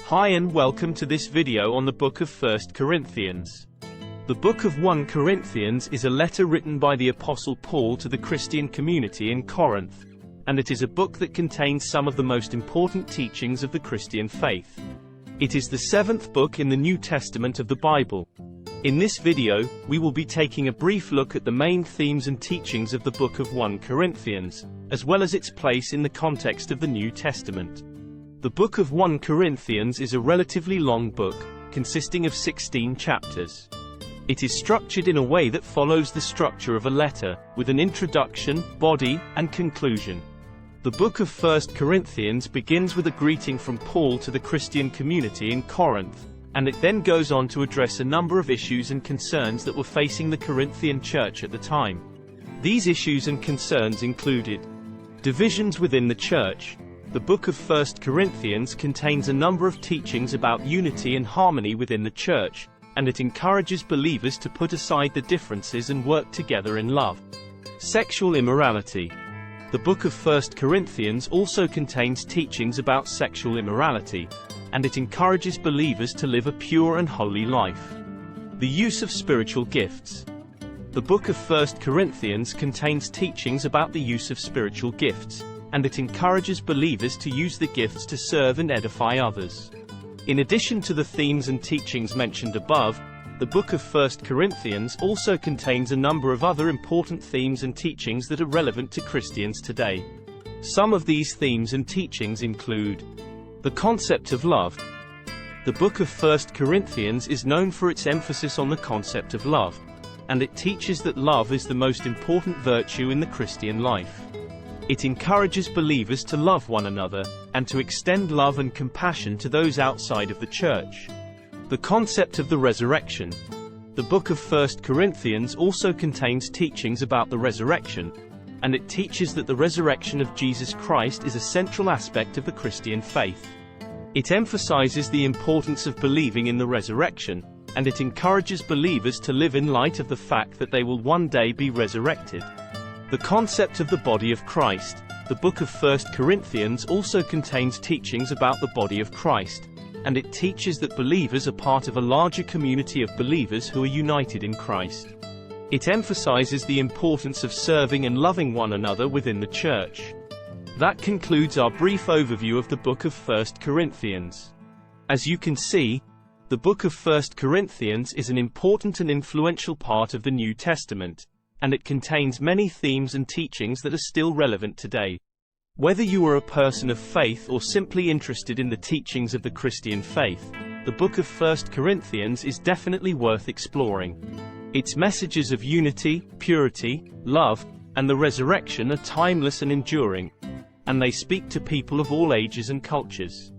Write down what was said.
Hi and welcome to this video on the book of 1 Corinthians. The book of 1 Corinthians is a letter written by the Apostle Paul to the Christian community in Corinth, and it is a book that contains some of the most important teachings of the Christian faith. It is the seventh book in the New Testament of the Bible. In this video, we will be taking a brief look at the main themes and teachings of the book of 1 Corinthians, as well as its place in the context of the New Testament. The book of 1 Corinthians is a relatively long book, consisting of 16 chapters. It is structured in a way that follows the structure of a letter, with an introduction, body, and conclusion. The book of 1 Corinthians begins with a greeting from Paul to the Christian community in Corinth, and it then goes on to address a number of issues and concerns that were facing the Corinthian church at the time. These issues and concerns included divisions within the church. The book of 1 Corinthians contains a number of teachings about unity and harmony within the church, and it encourages believers to put aside the differences and work together in love. Sexual immorality. The book of 1 Corinthians also contains teachings about sexual immorality, and it encourages believers to live a pure and holy life. The use of spiritual gifts. The book of 1 Corinthians contains teachings about the use of spiritual gifts, and it encourages believers to use the gifts to serve and edify others. In addition to the themes and teachings mentioned above, the book of 1 Corinthians also contains a number of other important themes and teachings that are relevant to Christians today. Some of these themes and teachings include the concept of love. The book of 1 Corinthians is known for its emphasis on the concept of love, and it teaches that love is the most important virtue in the Christian life. It encourages believers to love one another, and to extend love and compassion to those outside of the church. The concept of the resurrection. The book of 1 Corinthians also contains teachings about the resurrection, and it teaches that the resurrection of Jesus Christ is a central aspect of the Christian faith. It emphasizes the importance of believing in the resurrection, and it encourages believers to live in light of the fact that they will one day be resurrected. The concept of the body of Christ. The book of 1 Corinthians also contains teachings about the body of Christ, and it teaches that believers are part of a larger community of believers who are united in Christ. It emphasizes the importance of serving and loving one another within the church. That concludes our brief overview of the book of 1 Corinthians. As you can see, the book of 1 Corinthians is an important and influential part of the New Testament, and it contains many themes and teachings that are still relevant today. Whether you are a person of faith or simply interested in the teachings of the Christian faith, the book of 1 Corinthians is definitely worth exploring. Its messages of unity, purity, love, and the resurrection are timeless and enduring, and they speak to people of all ages and cultures.